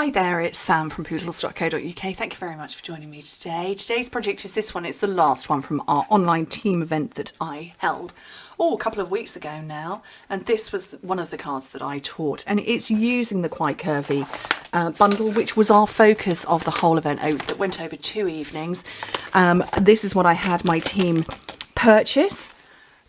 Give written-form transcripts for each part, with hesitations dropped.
Hi there, it's Sam from Pootles.co.uk. Thank you very much for joining me today. Today's project is this one. It's the last one from our online team event that I held a couple of weeks ago now. And this was one of the cards that I taught. And it's using the Quite Curvy bundle, which was our focus of the whole event that went over 2 evenings. This is what I had my team purchase.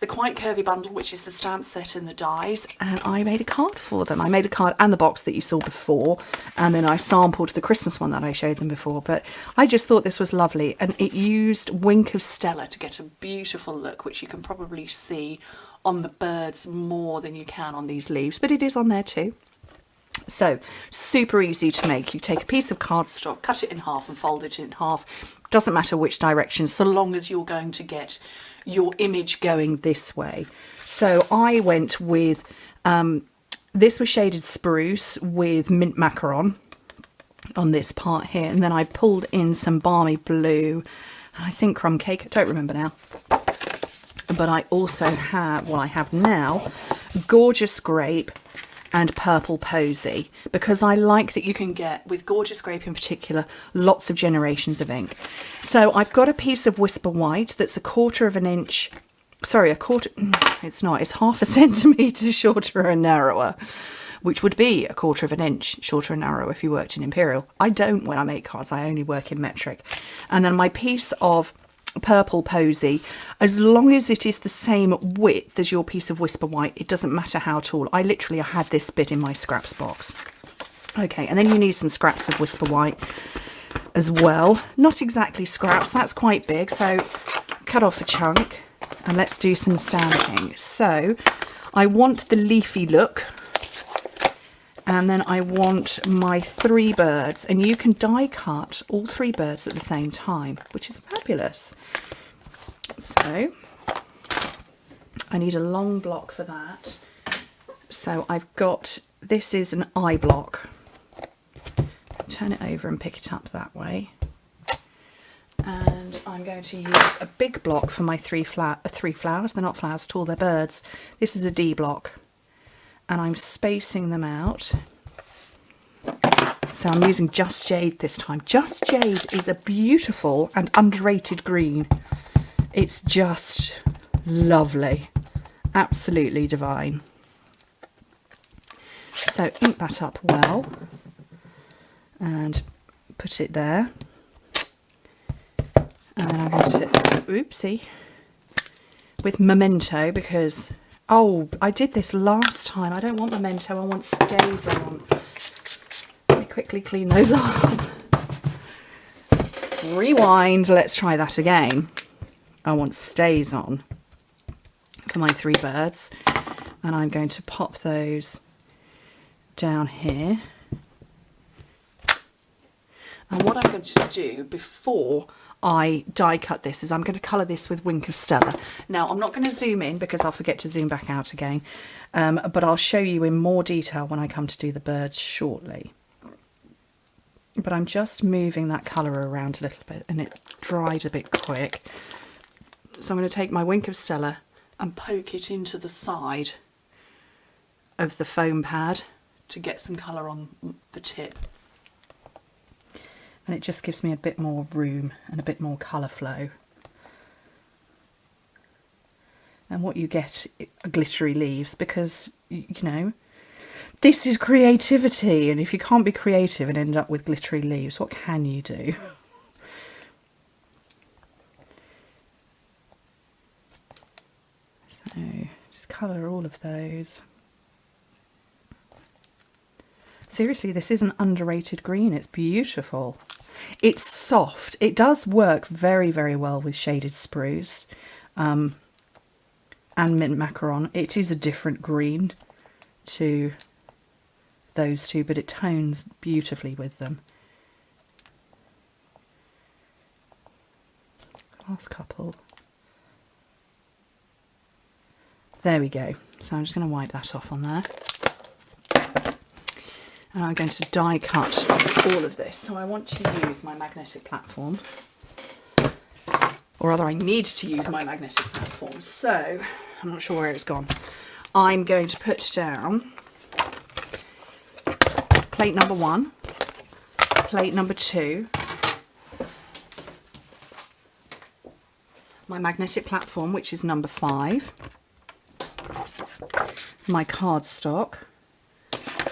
The Quite Curvy bundle, which is the stamp set and the dies, and I made a card for them. I made a card and the box that you saw before, and then I sampled the Christmas one that I showed them before, but I just thought this was lovely, and it used Wink of Stella to get a beautiful look, which you can probably see on the birds more than you can on these leaves, but it is on there too. So, super easy to make. You take a piece of cardstock, cut it in half and fold it in half. Doesn't matter which direction, so long as you're going to get your image going this way. So I went with, this was shaded spruce with mint macaron on this part here. And then I pulled in some balmy blue and I think crumb cake, I don't remember now. But I also have, what I have now, Gorgeous Grape and Purple Posy, because I like that you can get, with Gorgeous Grape in particular, lots of generations of ink. So I've got a piece of Whisper White that's it's not, it's half a centimetre shorter and narrower, which would be 1/4 of an inch shorter and narrower if you worked in Imperial. I don't when I make cards, I only work in metric. And then my piece of Purple Posy, as long as it is the same width as your piece of Whisper White, it doesn't matter how tall. I literally had this bit in my scraps box. Okay, and then you need some scraps of Whisper White as well. Not exactly scraps, that's quite big, so cut off a chunk and let's do some stamping. So I want the leafy look, and then I want my 3 birds, and you can die cut all 3 birds at the same time, which is fabulous. So I need a long block for that. So I've got, this is an eye block. Turn it over and pick it up that way. And I'm going to use a big block for my 3 flowers. They're not flowers at all, they're birds. This is a D block. And I'm spacing them out. So I'm using Just Jade this time. Just Jade is a beautiful and underrated green. It's just lovely. Absolutely divine. So ink that up well and put it there. And then I'm going to, oopsie, with Memento, because oh, I did this last time. I don't want Memento, I want Stays on. Let me quickly clean those off. Rewind, let's try that again. I want Stays on for my 3 birds. And I'm going to pop those down here. And what I'm going to do before I die cut this is I'm going to colour this with Wink of Stella. Now I'm not going to zoom in because I'll forget to zoom back out again, but I'll show you in more detail when I come to do the birds shortly. But I'm just moving that colour around a little bit and it dried a bit quick. So I'm going to take my Wink of Stella and poke it into the side of the foam pad to get some colour on the tip. And it just gives me a bit more room and a bit more colour flow. And what you get are glittery leaves, because, you know, this is creativity, and if you can't be creative and end up with glittery leaves, what can you do? So just colour all of those. Seriously, this is an underrated green. It's beautiful. It's soft. It does work very, very well with shaded spruce and mint macaron. It is a different green to those two, but it tones beautifully with them. Last couple. There we go. So I'm just going to wipe that off on there. And I'm going to die cut all of this. So I want to use my magnetic platform, or rather I need to use my magnetic platform. So I'm not sure where it's gone. I'm going to put down plate number 1 plate number 2. My magnetic platform, which is number 5. My cardstock.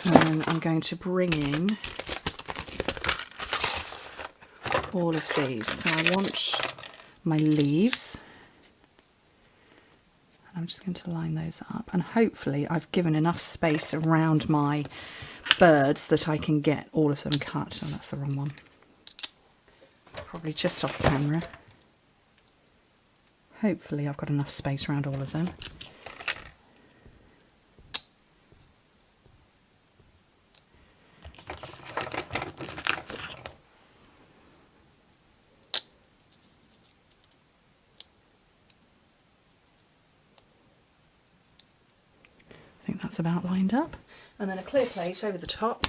And I'm going to bring in all of these. So I want my leaves. I'm just going to line those up, and hopefully I've given enough space around my birds that I can get all of them cut. Oh, that's the wrong one. Probably just off camera. Hopefully I've got enough space around all of them. I think that's about lined up. And then a clear plate over the top.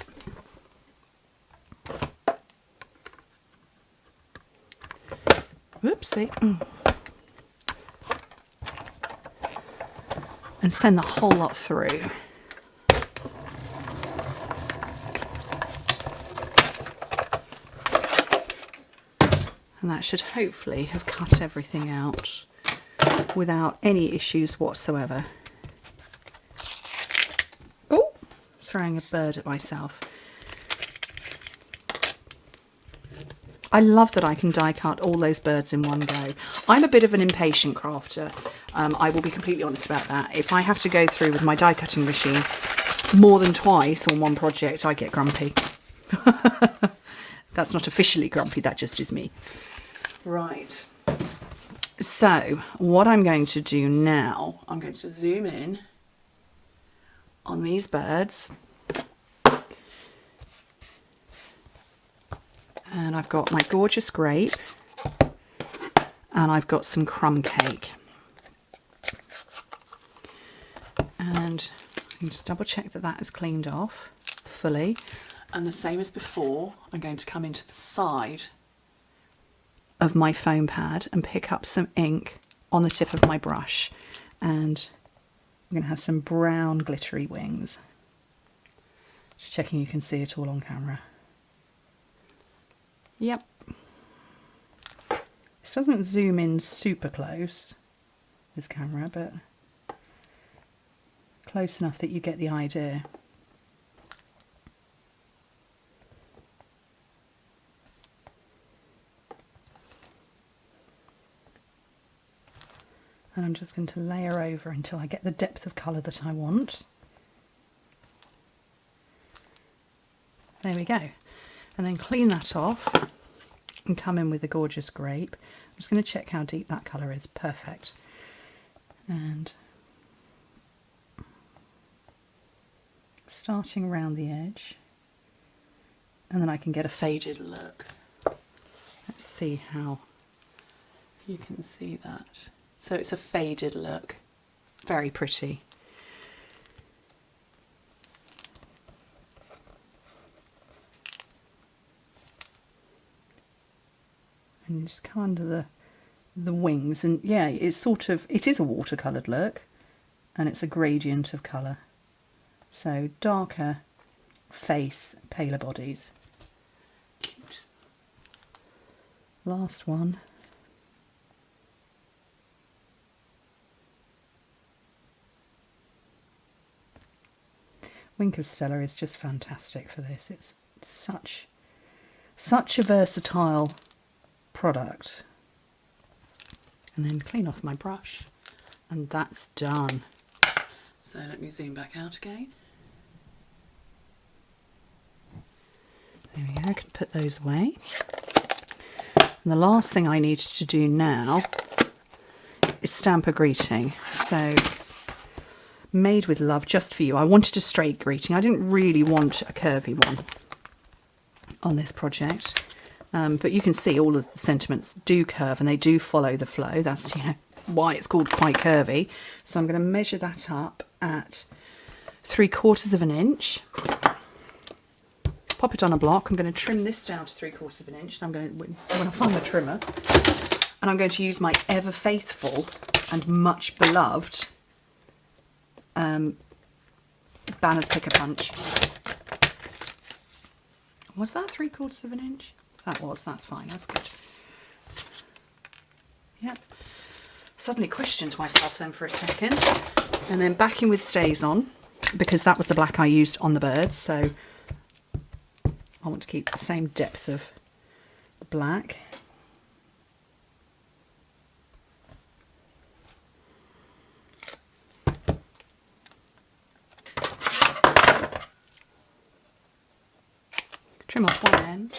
Whoopsie. And send the whole lot through. And that should hopefully have cut everything out without any issues whatsoever. Oh, throwing a bird at myself. I love that I can die cut all those birds in one go. I'm a bit of an impatient crafter. I will be completely honest about that. If I have to go through with my die cutting machine more than twice on one project, I get grumpy. That's not officially grumpy, that just is me. Right. So what I'm going to do now, I'm going to zoom in on these birds. And I've got my gorgeous grape, and I've got some crumb cake. And I can just double check that that is cleaned off fully. And the same as before, I'm going to come into the side of my foam pad and pick up some ink on the tip of my brush. And I'm going to have some brown glittery wings. Just checking you can see it all on camera. Yep. This doesn't zoom in super close, this camera, but close enough that you get the idea. And I'm just going to layer over until I get the depth of colour that I want. There we go. And then clean that off and come in with the gorgeous grape. I'm just going to check how deep that colour is. Perfect. And starting around the edge, and then I can get a faded look. Let's see how you can see that. So it's a faded look. Very pretty. And just come under the wings, and yeah, it's sort of, it is a watercoloured look, and it's a gradient of colour. So darker face, paler bodies. Cute. Last one. Wink of Stella is just fantastic for this. It's such a versatile product. And then clean off my brush, and that's done. So let me zoom back out again. There we go, I can put those away. And the last thing I need to do now is stamp a greeting. So, made with love, just for you. I wanted a straight greeting. I didn't really want a curvy one on this project. But you can see all of the sentiments do curve, and they do follow the flow. That's, you know, why it's called quite curvy. So I'm going to measure that up at 3/4 of an inch. Pop it on a block. I'm going to trim this down to 3/4 of an inch. And I'm going to, when I find the trimmer, and I'm going to use my ever faithful and much beloved Banner's Pick a Punch. Was that 3/4 of an inch? That was, that's fine, that's good. Yep. Suddenly questioned myself then for a second. And then back in with Stays On, because that was the black I used on the birds, so I want to keep the same depth of black. Trim off one end.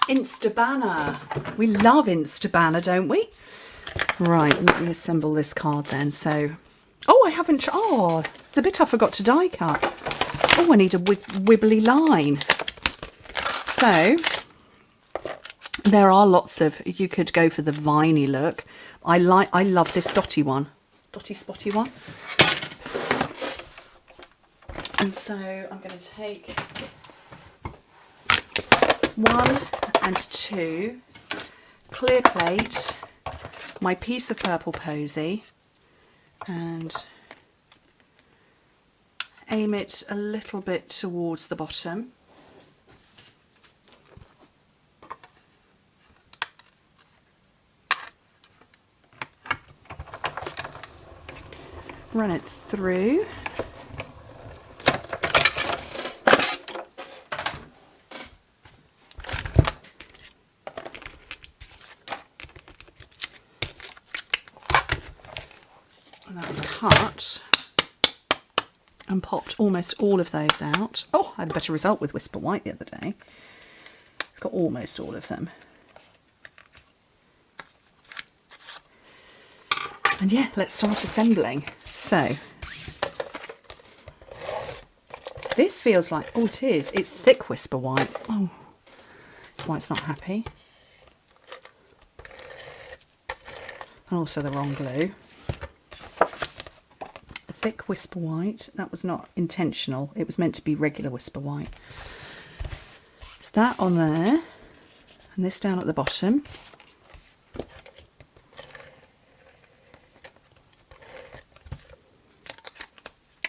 Instabanner. We love Instabanner, don't we? Right, let me assemble this card then. So, oh, I haven't, oh, it's a bit I forgot to die cut. Oh, I need a wibbly line. So, there are lots of, you could go for the viney look. I love this dotty one, dotty spotty one. And so I'm going to take 1 and 2, clear plate, my piece of purple posy, and aim it a little bit towards the bottom. Run it through. And that's cut and popped almost all of those out. Oh, I had a better result with Whisper White the other day. I've got almost all of them. And yeah, let's start assembling. So, this feels like, oh it is, it's thick Whisper White. Oh, that's why it's not happy. And also the wrong glue. The thick Whisper White, that was not intentional, it was meant to be regular Whisper White. So that on there, and this down at the bottom.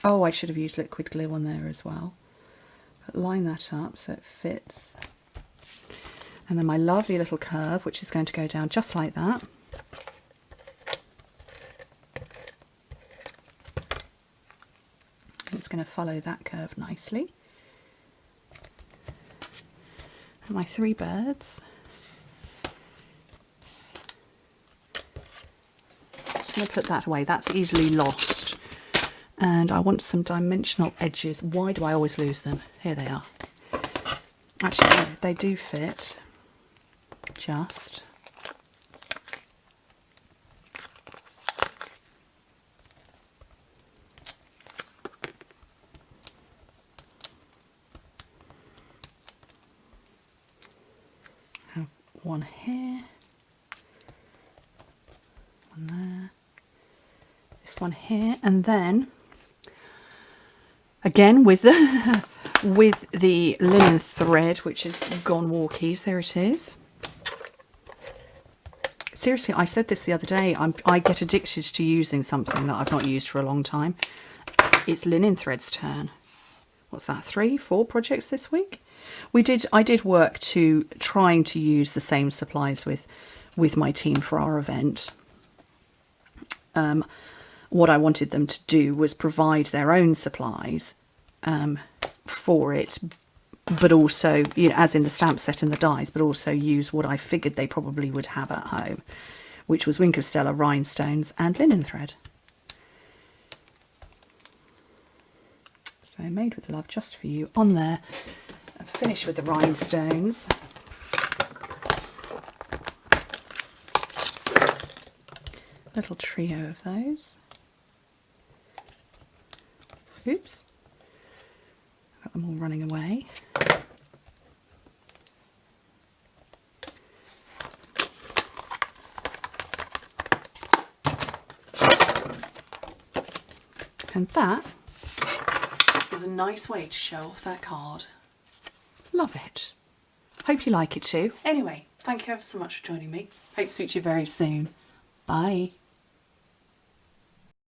Oh, I should have used liquid glue on there as well. But line that up so it fits. And then my lovely little curve, which is going to go down just like that. It's going to follow that curve nicely. And my 3 birds. Just going to put that away. That's easily lost. And I want some dimensional edges. Why do I always lose them? Here they are. Actually, no, they do fit. Just. Have one here. One there. This one here. And then again with the with the linen thread, which has gone walkies. There it is. Seriously, I said this the other day. I get addicted to using something that I've not used for a long time. It's linen thread's turn. What's that? 3, 4 projects this week? I did work to trying to use the same supplies with my team for our event. What I wanted them to do was provide their own supplies for it, but also, you know, as in the stamp set and the dies, but also use what I figured they probably would have at home, which was Wink of Stella, rhinestones and linen thread. So made with love just for you on there. And finish with the rhinestones. Little trio of those. Oops, got them all running away. And that is a nice way to show off that card. Love it. Hope you like it too. Anyway, thank you ever so much for joining me. Hope to speak to you very soon. Bye.